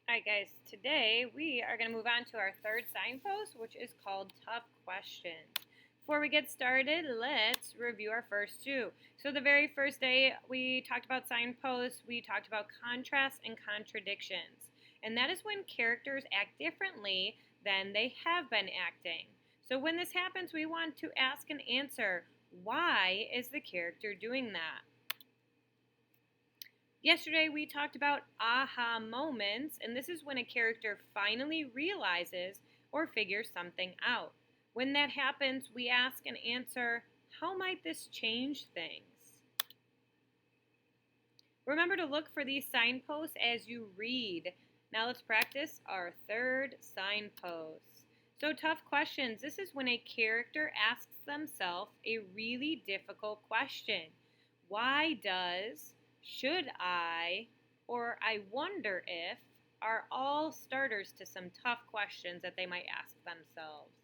Alright guys, today we are going to move on to our third signpost, which is called Tough Questions. Before we get started, let's review our first two. So the very first day we talked about signposts, we talked about contrasts and contradictions. And that is when characters act differently than they have been acting. So when this happens, we want to ask and answer, why is the character doing that? Yesterday we talked about aha moments, and this is when a character finally realizes or figures something out. When that happens, we ask and answer, how might this change things? Remember to look for these signposts as you read. Now let's practice our third signpost. So tough questions. This is when a character asks themselves a really difficult question. Why does, should I, or I wonder if are all starters to some tough questions that they might ask themselves.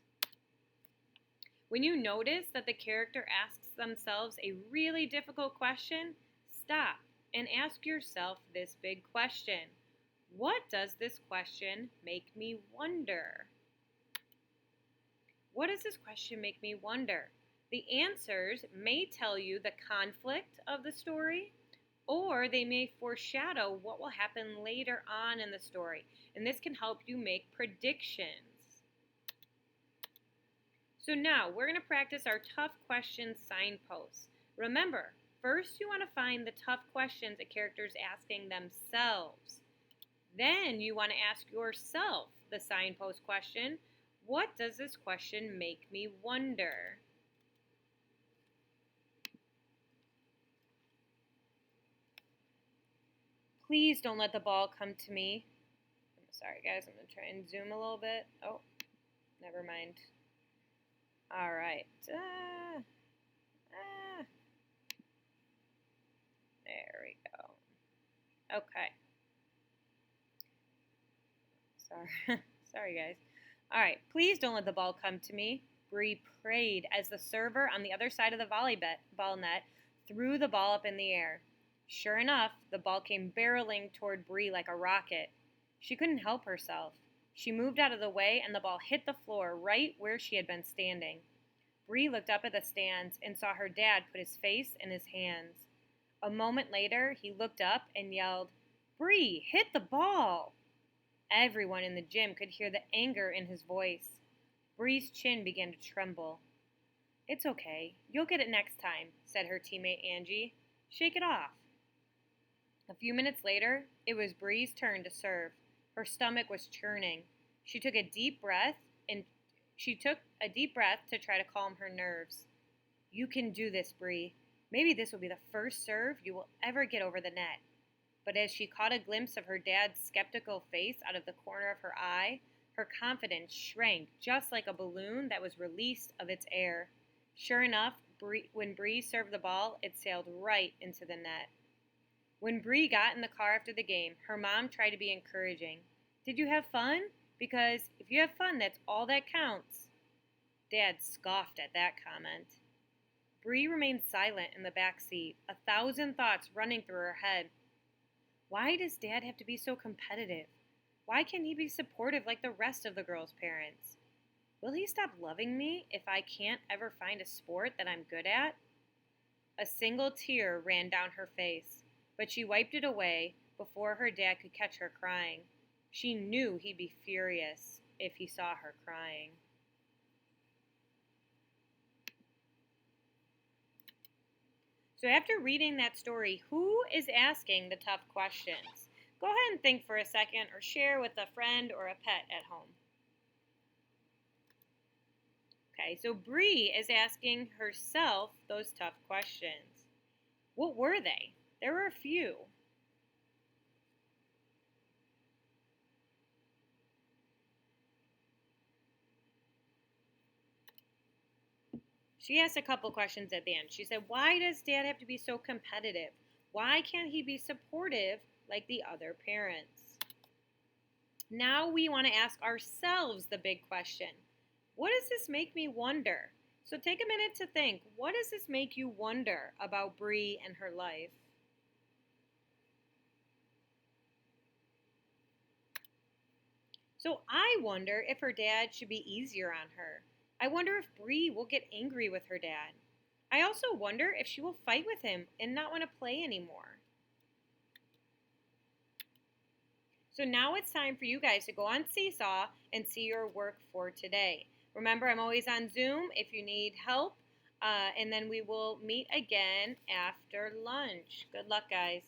When you notice that the character asks themselves a really difficult question, stop and ask yourself this big question. What does this question make me wonder? What does this question make me wonder? The answers may tell you the conflict of the story, or they may foreshadow what will happen later on in the story, and this can help you make predictions. So now we're going to practice our tough questions signposts. Remember, first you want to find the tough questions a character is asking themselves. Then you want to ask yourself the signpost question, what does this question make me wonder? Please don't let the ball come to me. I'm sorry, guys. I'm going to try and zoom a little bit. Oh, never mind. All right. There we go. Okay. Sorry. Sorry, guys. All right. Please don't let the ball come to me. Bree prayed as the server on the other side of the volleyball net threw the ball up in the air. Sure enough, the ball came barreling toward Bree like a rocket. She couldn't help herself. She moved out of the way, and the ball hit the floor right where she had been standing. Bree looked up at the stands and saw her dad put his face in his hands. A moment later, he looked up and yelled, "Bree, hit the ball!" Everyone in the gym could hear the anger in his voice. Bree's chin began to tremble. "It's okay. You'll get it next time," said her teammate Angie. "Shake it off." A few minutes later, it was Bree's turn to serve. Her stomach was churning. She took a deep breath to try to calm her nerves. "You can do this, Bree. Maybe this will be the first serve you will ever get over the net." But as she caught a glimpse of her dad's skeptical face out of the corner of her eye, her confidence shrank just like a balloon that was released of its air. Sure enough, when Bree served the ball, it sailed right into the net. When Bree got in the car after the game, her mom tried to be encouraging. "Did you have fun? Because if you have fun, that's all that counts." Dad scoffed at that comment. Bree remained silent in the back seat, 1,000 thoughts running through her head. Why does Dad have to be so competitive? Why can't he be supportive like the rest of the girls' parents? Will he stop loving me if I can't ever find a sport that I'm good at? A single tear ran down her face, but she wiped it away before her dad could catch her crying. She knew he'd be furious if he saw her crying. So after reading that story, who is asking the tough questions? Go ahead and think for a second or share with a friend or a pet at home. Okay, so Bree is asking herself those tough questions. What were they? There were a few. She asked a couple questions at the end. She said, why does Dad have to be so competitive? Why can't he be supportive like the other parents? Now we want to ask ourselves the big question. What does this make me wonder? So take a minute to think. What does this make you wonder about Bree and her life? So I wonder if her dad should be easier on her. I wonder if Bree will get angry with her dad. I also wonder if she will fight with him and not want to play anymore. So now it's time for you guys to go on Seesaw and see your work for today. Remember, I'm always on Zoom if you need help. And then we will meet again after lunch. Good luck, guys.